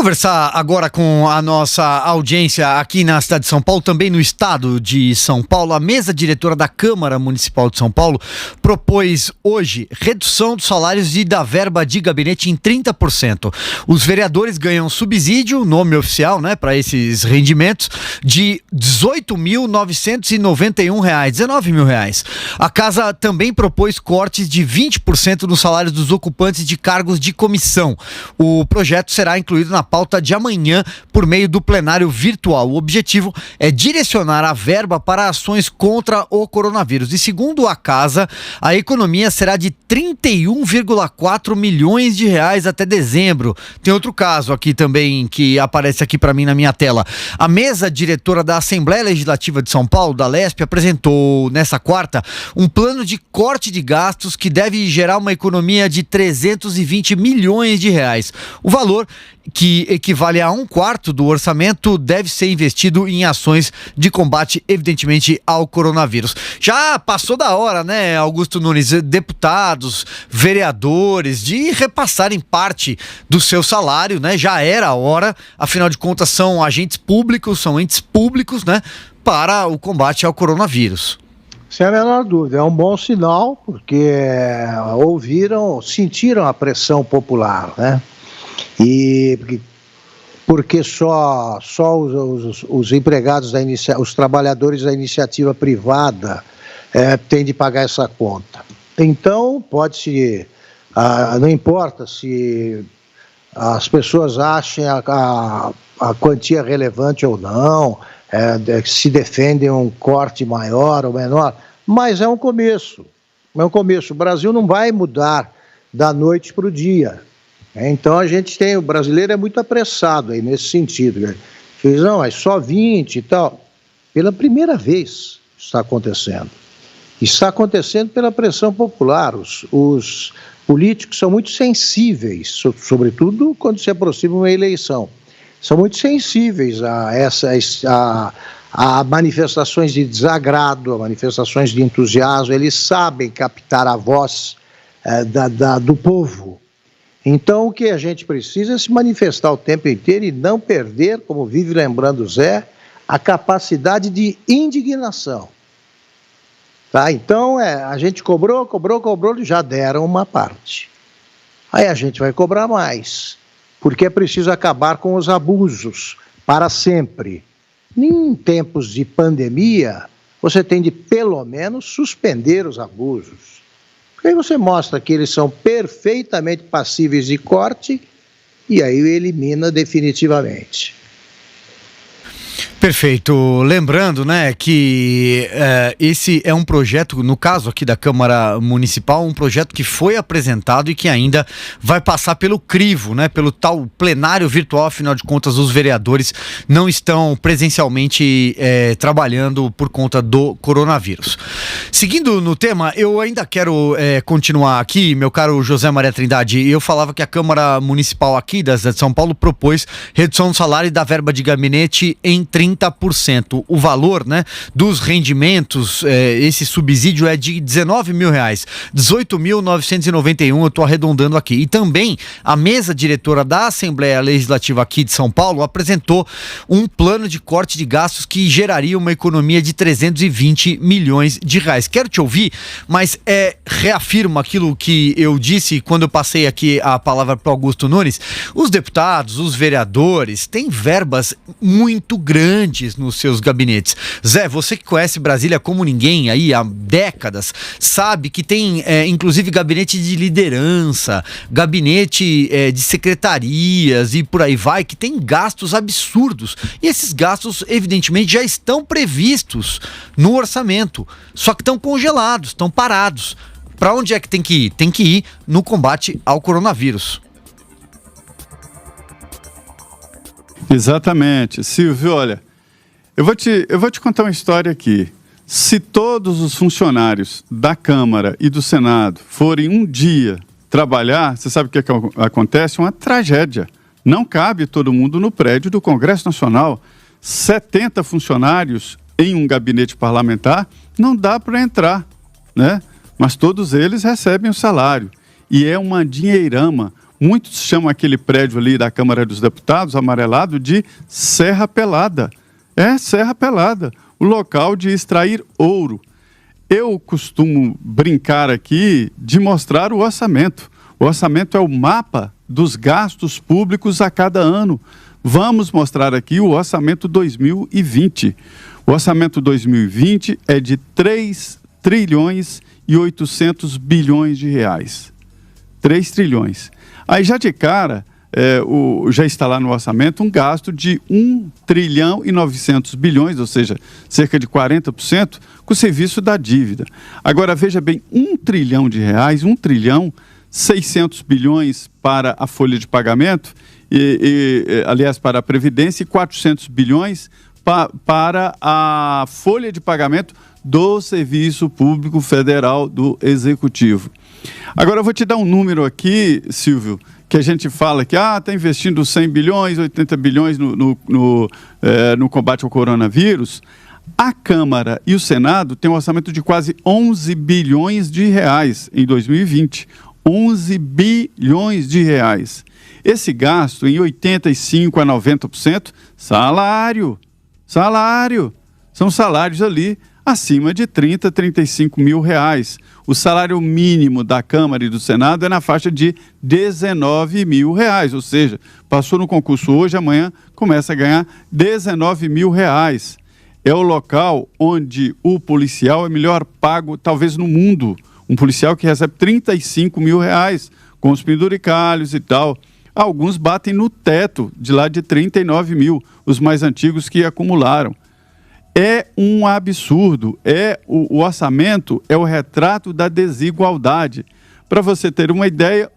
Conversar agora com a nossa audiência aqui na cidade de São Paulo, também no estado de São Paulo. A mesa diretora da Câmara Municipal de São Paulo propôs hoje redução dos salários e da verba de gabinete em 30%. Os vereadores ganham subsídio, nome oficial, né, para esses rendimentos, de R$ 18.991, R$ 19 mil. A casa também propôs cortes de 20% nos salários dos ocupantes de cargos de comissão. O projeto será incluído na pauta de amanhã por meio do plenário virtual. O objetivo é direcionar a verba para ações contra o coronavírus. E segundo a casa, a economia será de 31,4 milhões de reais até dezembro. Tem outro caso aqui também que aparece aqui para mim na minha tela. A mesa diretora da Assembleia Legislativa de São Paulo, da Lesp, apresentou nessa quarta um plano de corte de gastos que deve gerar uma economia de 320 milhões de reais. O valor, que equivale a 1/4 do orçamento, deve ser investido em ações de combate, evidentemente, ao coronavírus. Já passou da hora, né, Augusto Nunes, deputados, vereadores, de repassarem parte do seu salário, né? Já era a hora, afinal de contas são agentes públicos, são entes públicos, né, para o combate ao coronavírus. Sem a menor dúvida, é um bom sinal, porque sentiram a pressão popular, né? E porque só os empregados os trabalhadores da iniciativa privada têm de pagar essa conta. Então, não importa se as pessoas achem a quantia relevante ou não, se defendem um corte maior ou menor, mas é um começo. O Brasil não vai mudar da noite para o dia. Então o brasileiro é muito apressado aí nesse sentido. Não, é só 20 e tal. Pela primeira vez está acontecendo. Está acontecendo pela pressão popular. Os políticos são muito sensíveis, sobretudo quando se aproxima uma eleição. São muito sensíveis a manifestações de desagrado, a manifestações de entusiasmo. Eles sabem captar a voz do povo. Então, o que a gente precisa é se manifestar o tempo inteiro e não perder, como vive lembrando o Zé, a capacidade de indignação. Tá? Então, a gente cobrou, já deram uma parte. Aí a gente vai cobrar mais, porque é preciso acabar com os abusos para sempre. Em tempos de pandemia, você tem de, pelo menos, suspender os abusos. Porque aí você mostra que eles são perfeitamente passíveis de corte e aí elimina definitivamente. Perfeito. Lembrando, né, que esse é um projeto, no caso aqui da Câmara Municipal, um projeto que foi apresentado e que ainda vai passar pelo crivo, né, pelo tal plenário virtual. Afinal de contas, os vereadores não estão presencialmente trabalhando por conta do coronavírus. Seguindo no tema, eu ainda quero continuar aqui, meu caro José Maria Trindade. Eu falava que a Câmara Municipal aqui da cidade de São Paulo propôs redução do salário e da verba de gabinete em 30%. O valor, né, dos rendimentos, esse subsídio é de R$ 19 mil, R$ 18.991, eu estou arredondando aqui. E também a mesa diretora da Assembleia Legislativa aqui de São Paulo apresentou um plano de corte de gastos que geraria uma economia de 320 milhões de reais. Quero te ouvir, mas reafirmo aquilo que eu disse quando eu passei aqui a palavra para o Augusto Nunes. Os deputados, os vereadores têm verbas muito grandes nos seus gabinetes. Zé, você que conhece Brasília como ninguém aí há décadas, sabe que tem inclusive gabinete de liderança, gabinete de secretarias e por aí vai, que tem gastos absurdos. E esses gastos, evidentemente, já estão previstos no orçamento, só que estão congelados, estão parados. Para onde é que tem que ir? Tem que ir no combate ao coronavírus. Exatamente. Silvio, olha, eu vou te contar uma história aqui. Se todos os funcionários da Câmara e do Senado forem um dia trabalhar, você sabe o que acontece? Uma tragédia. Não cabe todo mundo no prédio do Congresso Nacional. 70 funcionários em um gabinete parlamentar, não dá para entrar, né? Mas todos eles recebem o salário. E é uma dinheirama, Muitos chamam aquele prédio ali da Câmara dos Deputados, amarelado, de Serra Pelada. É Serra Pelada, o local de extrair ouro. Eu costumo brincar aqui de mostrar o orçamento. O orçamento é o mapa dos gastos públicos a cada ano. Vamos mostrar aqui o orçamento 2020. O orçamento 2020 é de 3 trilhões e 800 bilhões de reais. 3 trilhões. Aí já de cara, já está lá no orçamento um gasto de 1 trilhão e 900 bilhões, ou seja, cerca de 40%, com o serviço da dívida. Agora veja bem, 1 trilhão de reais, 1 trilhão 600 bilhões para a folha de pagamento, aliás, para a Previdência, e 400 bilhões para a folha de pagamento do Serviço Público Federal do Executivo. Agora eu vou te dar um número aqui, Silvio, que a gente fala que está investindo 100 bilhões, 80 bilhões no combate ao coronavírus. A Câmara e o Senado têm um orçamento de quase 11 bilhões de reais em 2020. 11 bilhões de reais. Esse gasto em 85% a 90%, salário. São salários ali acima de 30, 35 mil reais. O salário mínimo da Câmara e do Senado é na faixa de 19 mil reais, ou seja, passou no concurso hoje, amanhã começa a ganhar 19 mil reais. É o local onde o policial é melhor pago, talvez no mundo. Um policial que recebe 35 mil reais, com os penduricalhos e tal. Alguns batem no teto, de lá de 39 mil, os mais antigos que acumularam. É um absurdo, o orçamento é o retrato da desigualdade. Para você ter uma ideia,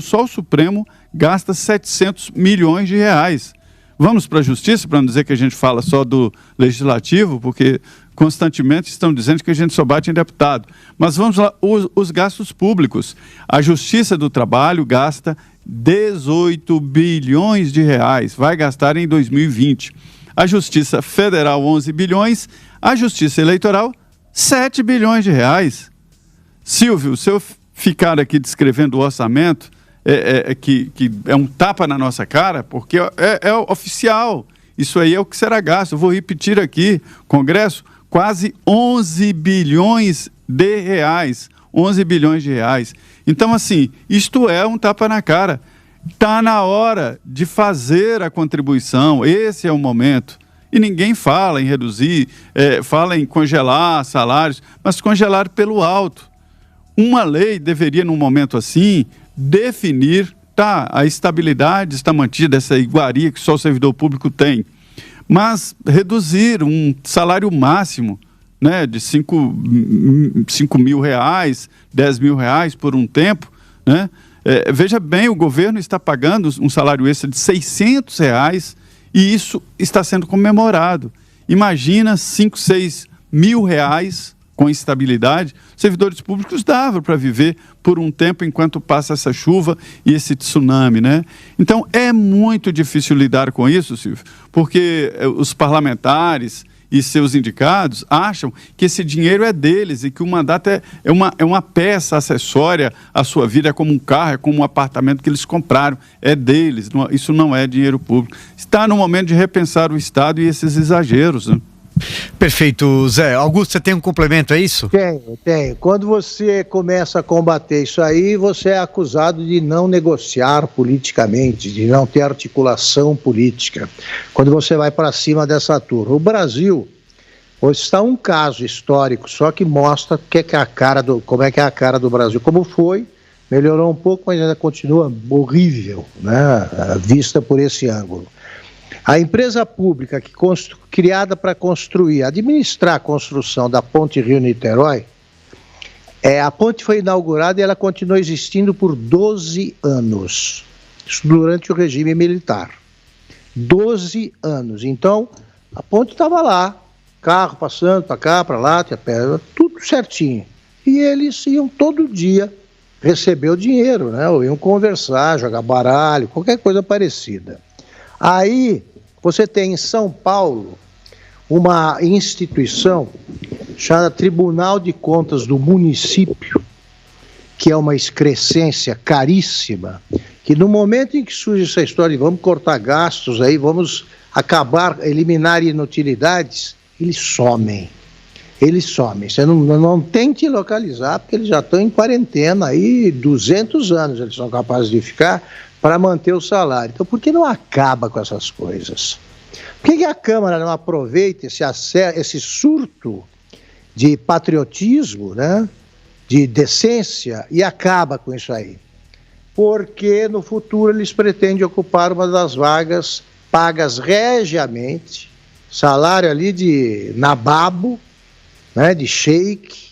só o Supremo gasta 700 milhões de reais. Vamos para a Justiça, para não dizer que a gente fala só do Legislativo, porque constantemente estão dizendo que a gente só bate em deputado. Mas vamos lá, os gastos públicos. A Justiça do Trabalho gasta 18 bilhões de reais, vai gastar em 2020. A Justiça Federal, 11 bilhões, a Justiça Eleitoral, 7 bilhões de reais. Silvio, se eu ficar aqui descrevendo o orçamento, que é um tapa na nossa cara, porque é oficial. Isso aí é o que será gasto. Eu vou repetir aqui, Congresso, quase 11 bilhões de reais. 11 bilhões de reais. Então, assim, isto é um tapa na cara. Está na hora de fazer a contribuição, esse é o momento. E ninguém fala em reduzir, fala em congelar salários, mas congelar pelo alto. Uma lei deveria, num momento assim, definir, a estabilidade está mantida, essa iguaria que só o servidor público tem, mas reduzir um salário máximo, né, de 5 mil reais, 10 mil reais por um tempo, né? Veja bem, o governo está pagando um salário extra de 600 reais e isso está sendo comemorado. Imagina 5, 6 mil reais com estabilidade, servidores públicos davam para viver por um tempo enquanto passa essa chuva e esse tsunami, né? Então, é muito difícil lidar com isso, Silvio, porque os parlamentares e seus indicados acham que esse dinheiro é deles e que o mandato é uma peça acessória à sua vida, é como um carro, é como um apartamento que eles compraram, é deles, isso não é dinheiro público. Está no momento de repensar o Estado e esses exageros, né? Perfeito, Zé. Augusto, você tem um complemento, é isso? Tenho. Quando você começa a combater isso aí, você é acusado de não negociar politicamente, de não ter articulação política. Quando você vai para cima dessa turma. O Brasil, hoje está um caso histórico, só que mostra como é que é a cara do Brasil. Como foi, melhorou um pouco, mas ainda continua horrível, né, vista por esse ângulo. A empresa pública criada para administrar a construção da ponte Rio-Niterói, a ponte foi inaugurada e ela continuou existindo por 12 anos, isso durante o regime militar. 12 anos. Então, a ponte estava lá, carro passando para cá, para lá, tudo certinho. E eles iam todo dia receber o dinheiro, né? Ou iam conversar, jogar baralho, qualquer coisa parecida. Aí, você tem em São Paulo uma instituição chamada Tribunal de Contas do Município, que é uma excrescência caríssima, que no momento em que surge essa história de vamos cortar gastos aí, vamos eliminar inutilidades, eles somem. Você não tente localizar, porque eles já estão em quarentena aí, 200 anos eles são capazes de ficar para manter o salário. Então, por que não acaba com essas coisas? Por que a Câmara não aproveita esse surto de patriotismo, né, de decência, e acaba com isso aí? Porque no futuro eles pretendem ocupar uma das vagas pagas regiamente, salário ali de nababo, né, de sheik.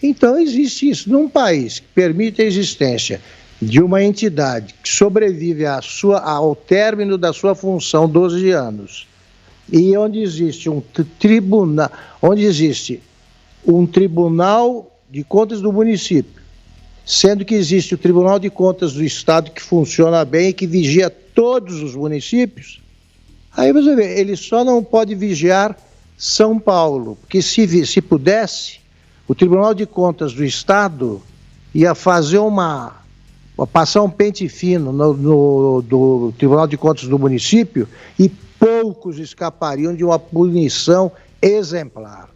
Então existe isso. Num país que permite a existência de uma entidade que sobrevive ao término da sua função 12 anos, e onde existe um tribunal de contas do município, sendo que existe o Tribunal de Contas do Estado que funciona bem e que vigia todos os municípios, aí você vê, ele só não pode vigiar São Paulo, porque se pudesse, o Tribunal de Contas do Estado ia fazer passar um pente fino do Tribunal de Contas do município, e poucos escapariam de uma punição exemplar.